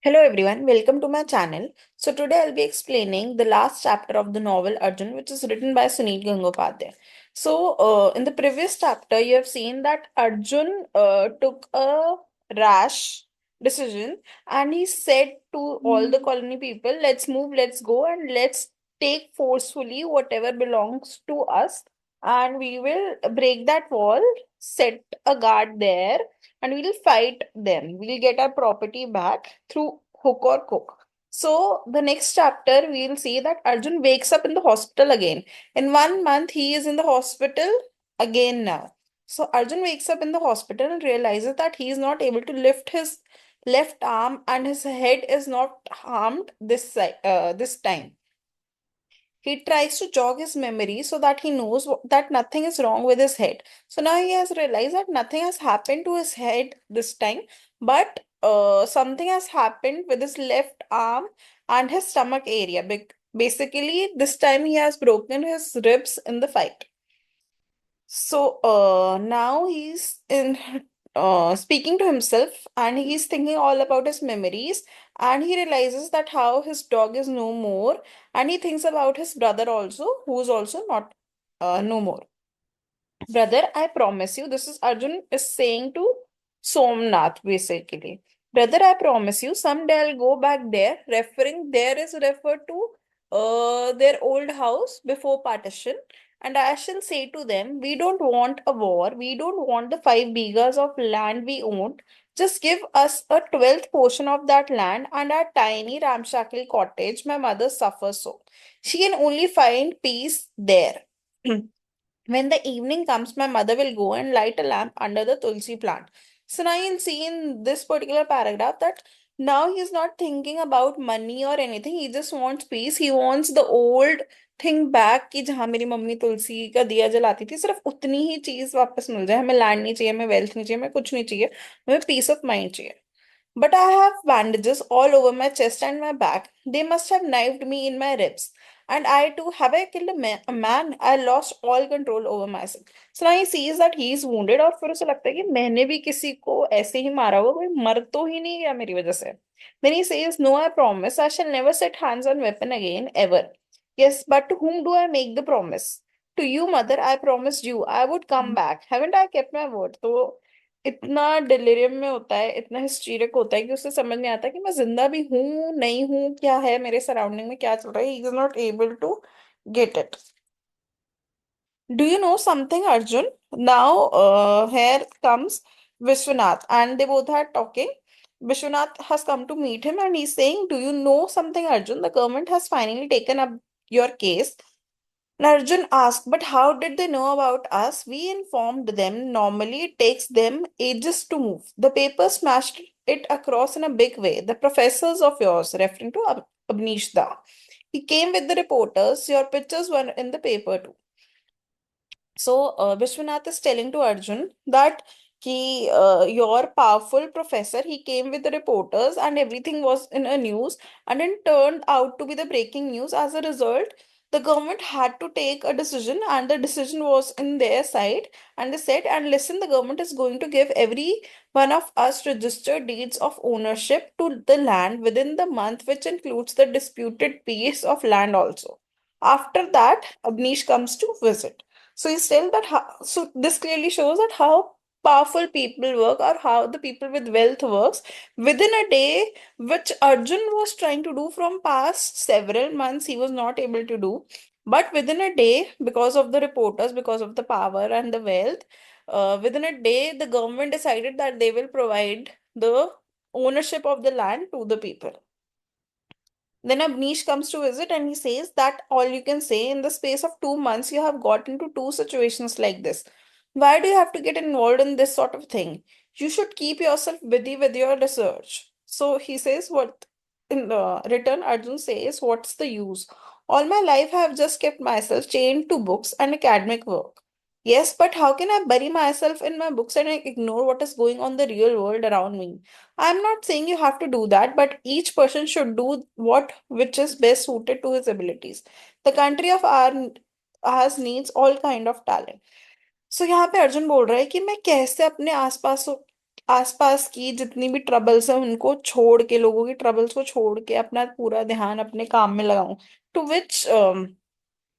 Hello everyone, welcome to my channel. So today I'll be explaining the last chapter of the novel Arjun, which is written by Sunil Gangopadhyay. In the previous chapter, you have seen that Arjun took a rash decision and he said to all the colony people, let's move, let's go, and let's take forcefully whatever belongs to us, and we will break that wall, set a guard there, and we'll fight them. We'll get our property back through hook or crook. So, the next chapter, we'll see that Arjun wakes up in the hospital again. In 1 month, he is in the hospital again now. So, Arjun wakes up in the hospital and realizes that he is not able to lift his left arm and his head is not harmed this time. He tries to jog his memory so that he knows that nothing is wrong with his head. So now he has realized that nothing has happened to his head this time, but something has happened with his left arm and his stomach area. Basically, this time he has broken his ribs in the fight. So now he's in speaking to himself and he's thinking all about his memories, and he realizes that how his dog is no more, and he thinks about his brother also, who's also not no more. Brother, I promise you, this is Arjun is saying to Somnath basically. Brother, I promise you, someday I'll go back there. Referring there is referred to their old house before partition. And I shall say to them, we don't want a war. We don't want the 5 bighas of land we owned. Just give us a 12th portion of that land and our tiny ramshackle cottage. My mother suffers so. She can only find peace there. When the evening comes, my mother will go and light a lamp under the tulsi plant. So now you'll see in this particular paragraph that now he's not thinking about money or anything. He just wants peace. He wants the old thing back कि जहाँ मेरी mummy तुलसी का दिया जलाती थी, सिर्फ उतनी ही चीज वापस मिल जाए. हमें लैंड नहीं चाहिए, हमें वेल्थ नहीं चाहिए, हमें कुछ नहीं चाहिए. हमें पीस ऑफ माइंड चाहिए. But I have bandages all over my chest and my back. They must have knifed me in my ribs. And I too, have I killed a man? I lost all control over myself. So now he sees that he is wounded, और फिर उसे लगता है कि मैंने भी किसी को ऐसे ही मारा होगा, कोई मर तो ही नहीं गया मेरी वजह से. Then he says, no, I promise I shall never set hands on weapon again, ever. Yes, but to whom do I make the promise? To you, mother, I promised you I would come back. Haven't I kept my word? तो इतना delirium में होता है, इतना हिस्टीरिक होता है कि उसे समझ नहीं आता कि मैं जिंदा भी हूं नहीं हूं, क्या है मेरे सराउंडिंग में, क्या चल रहा है. He is not able to get it. Do you know something Arjun? Now here comes Vishwanath and they both are talking. Vishwanath has come to meet him and he's saying, do you know something, Arjun? The government has finally taken up your case. Arjun asked, but how did they know about us? We informed them. Normally, it takes them ages to move. The paper smashed it across in a big way. The professors of yours, referring to Abnish Da. He came with the reporters. Your pictures were in the paper too. So, Vishwanath is telling to Arjun that your powerful professor, he came with the reporters and everything was in a news, and it turned out to be the breaking news. As a result, the government had to take a decision, and the decision was in their side. And they said, and listen, the government is going to give every one of us registered deeds of ownership to the land within the month, which includes the disputed piece of land also. After that, Abnish comes to visit. So he's telling that so this clearly shows that how powerful people work, or how the people with wealth works. Within a day, which Arjun was trying to do from past several months, he was not able to do. But within a day, because of the reporters, because of the power and the wealth, within a day, the government decided that they will provide the ownership of the land to the people. Then Abneesh comes to visit and he says that all you can say, in the space of 2 months, you have got into two situations like this. Why do you have to get involved in this sort of thing? You should keep yourself busy with your research. So he says, what in return, Arjun says, what's the use? All my life, I have just kept myself chained to books and academic work. Yes, but how can I bury myself in my books and ignore what is going on the real world around me? I'm not saying you have to do that, but each person should do what which is best suited to his abilities. The country of our has needs all kind of talent. So यहाँ पे अर्जुन बोल रहा है कि मैं कैसे अपने आसपास आसपास की जितनी भी ट्रबल्स है उनको छोड़ के, लोगों की ट्रबल्स को छोड़ के अपना पूरा ध्यान अपने काम में लगाऊं। To which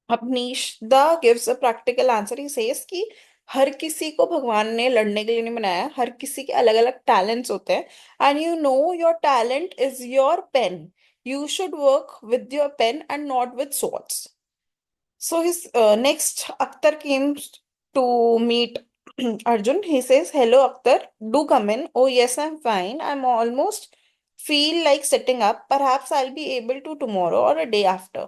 Upanishad gives a practical answer. He says कि हर किसी को भगवान ने लड़ने के लिए नहीं बनाया, हर किसी के अलग अलग टैलेंट्स होते हैं, and you know your talent is your pen. You should work with your pen and not with swords. So his next Akhtar came to meet Arjun. He says, "Hello, Akhtar. Do come in." "Oh yes, I'm fine. I'm almost feel like sitting up. Perhaps I'll be able to tomorrow or a day after."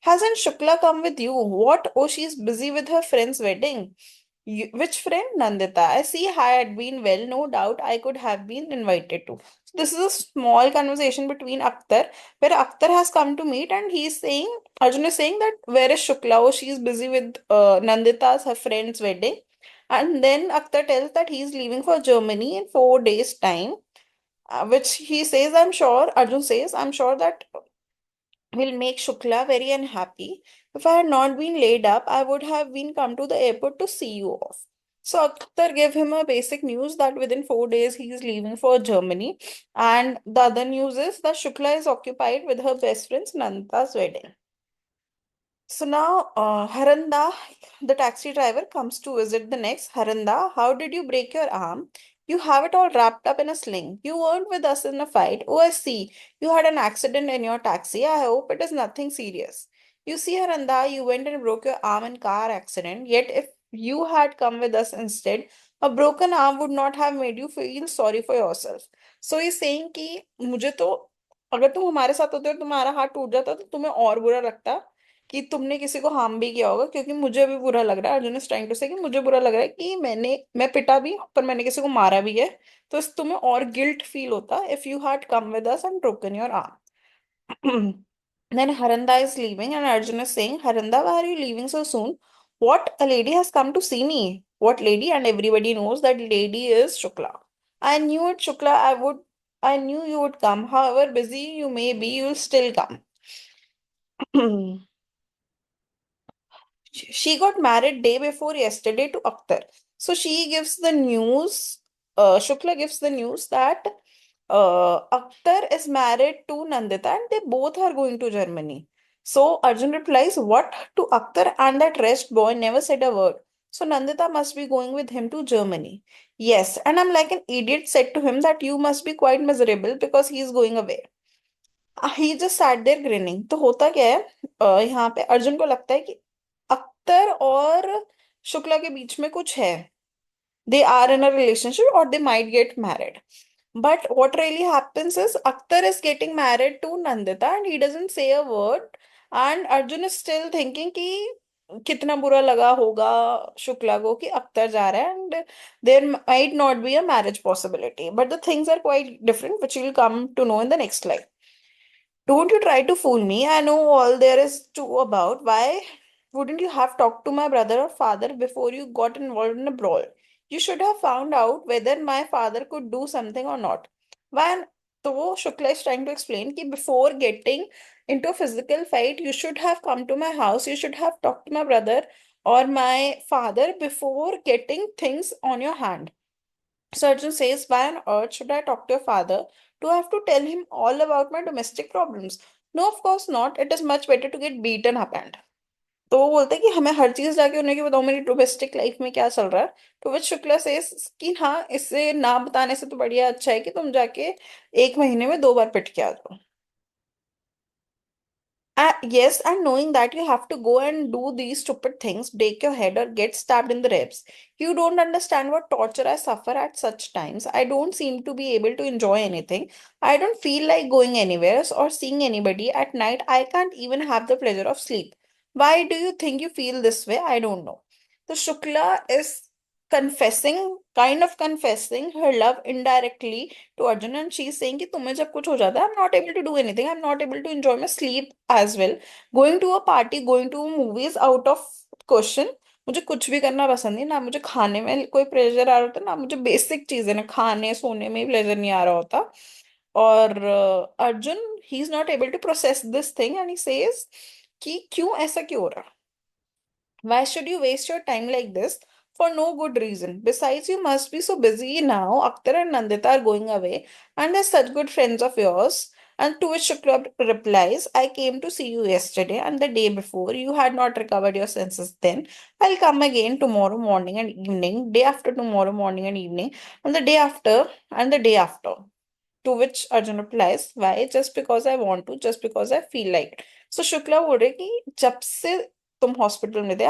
"Hasn't Shukla come with you?" "What? Oh, she's busy with her friend's wedding." Which friend? Nandita. "I see I had been well. No doubt I could have been invited to." So this is a small conversation between Akhtar, where Akhtar has come to meet, and he's saying, Arjun is saying that where is Shukla? Oh, she's busy with Nandita's, her friend's wedding. And then Akhtar tells that he's leaving for Germany in 4 days' time, which he says, I'm sure, Arjun says, I'm sure that will make Shukla very unhappy. If I had not been laid up, I would have been come to the airport to see you off. So Akhtar gave him a basic news that within 4 days he is leaving for Germany. And the other news is that Shukla is occupied with her best friend's Nandita's wedding. So now, Haranda, the taxi driver, comes to visit the next. "Haranda, how did you break your arm? You have it all wrapped up in a sling. You weren't with us in a fight. Oh, I see. You had an accident in your taxi. I hope it is nothing serious." "You see, Haranda, you went and broke your arm in car accident. Yet if you had come with us instead, a broken arm would not have made you feel sorry for yourself." So he's saying कि मुझे तो, अगर तुम हमारे साथ होते और तुम्हारा हाथ टूट जाता तो तुम्हें और बुरा लगता कि तुमने किसी को हार्म भी किया होगा, क्योंकि मुझे भी बुरा लग रहा है। अर्जुन इज ट्राइंग टू से कि मुझे बुरा लग रहा है कि मैं पिटा भी पर मैंने किसी को मारा भी है। तो इस तुम्हें और गिल्ट फील होता if you had come with us and broken your arm. Then Haranda is leaving, and Arjun is saying, "Haranda, why are you leaving so soon?" "What? A lady has come to see me." "What lady?" And everybody knows that lady is Shukla. "I knew it, Shukla. I knew you would come. However busy you may be, you'll still come." She got married day before yesterday to Akhtar. So she gives the news, Shukla gives the news that Akhtar is married to Nandita and they both are going to Germany. So Arjun replies, "What?" to Akhtar, and that rest boy never said a word. So Nandita must be going with him to Germany. Yes, and I'm like an idiot said to him that you must be quite miserable because he is going away. He just sat there grinning. तो होता क्या है, यहाँ पे अर्जुन को लगता है कि अख्तर और शुक्ला के बीच में कुछ है। They are in a relationship और they might get married. But what really happens is Akhtar is getting married to Nandita and he doesn't say a word, and Arjun is still thinking कि कितना बुरा लगा होगा शुक्ला को कि अख्तर जा रहा है, and there might not be a marriage possibility, but the things are quite different, which you'll come to know in the next slide. "Don't you try to fool me. I know all there is to about. Why wouldn't you have talked to my brother or father before you got involved in a brawl? You should have found out whether my father could do something or not." When so Shukla is trying to explain that before getting into a physical fight, you should have come to my house. You should have talked to my brother or my father before getting things on your hand. Surgeon says, "Why on earth should I talk to your father? Do I have to tell him all about my domestic problems?" "No, of course not. It is much better to get beaten up and." तो वो बोलते हैं कि हमें हर चीज जाके उन्हें कि बताओ मेरी डोमेस्टिक लाइफ में क्या चल रहा है। तो विच शुक्ला सेज कि हाँ, इससे ना बताने से तो बढ़िया अच्छा है कि तुम जाके 1 महीने में 2 बार पिट के आ जाओ। Yes, and knowing that you have to go and do these stupid things, break your head or get stabbed in the ribs. You don't understand what torture I suffer at such times. I don't seem to be able to enjoy anything. I don't feel like going anywhere or seeing anybody. At night, I can't even have the pleasure of sleep. Why do you think you feel this way? I don't know. So Shukla is kind of confessing her love indirectly to Arjun, and she's saying कि तुम्हें जब कुछ हो जाता है, I'm not able to do anything. I'm not able to enjoy my sleep as well. Going to a party, going to movies out of question. मुझे कुछ भी करना पसंद नहीं, ना मुझे खाने में कोई प्लेजर आ रहा होता, ना मुझे बेसिक चीजें, ना खाने सोने में प्लेजर नहीं आ रहा होता। और Arjun, he is not able to process this thing and he says कि क्यों ऐसा क्यों हो रहा। "Why should you waste your time like this? for no good reason. Besides, you must be so busy now. Akhtar and Nandita are going away, and they're such good friends of yours. And to which Shukla replies, I came to see you yesterday and the day before. You had not recovered your senses then. I'll come again tomorrow morning and evening, day after tomorrow morning and evening, and the day after, and the day after. To which Arjun replies, why? Just because I want to, just because I feel like it. So Shukla बोल रहे कि जब से तुम hospital में थे,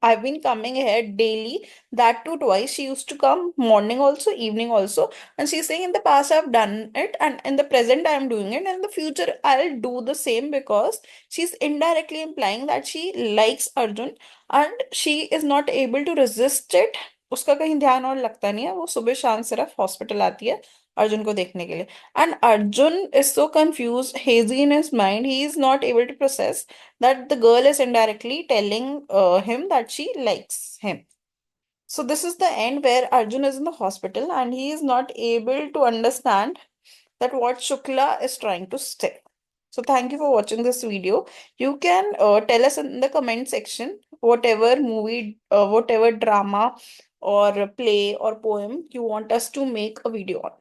I've been coming here daily, that too twice. She used to come morning also, evening also. And she's saying in the past I've done it, and in the present I'm doing it, and in the future I'll do the same, because she's indirectly implying that she likes Arjun and she is not able to resist it. उसका कहीं ध्यान और लगता नहीं है, वो सुबह शाम सिर्फ हॉस्पिटल आती है अर्जुन को देखने के लिए. And Arjun is so confused, hazy in his mind. He is not able to process that the girl is indirectly telling him that she likes him. So this is the end where Arjun is in the hospital and he is not able to understand that what Shukla is trying to say. So thank you for watching this video. You can tell us in the comment section whatever movie, whatever drama or play or poem you want us to make a video on.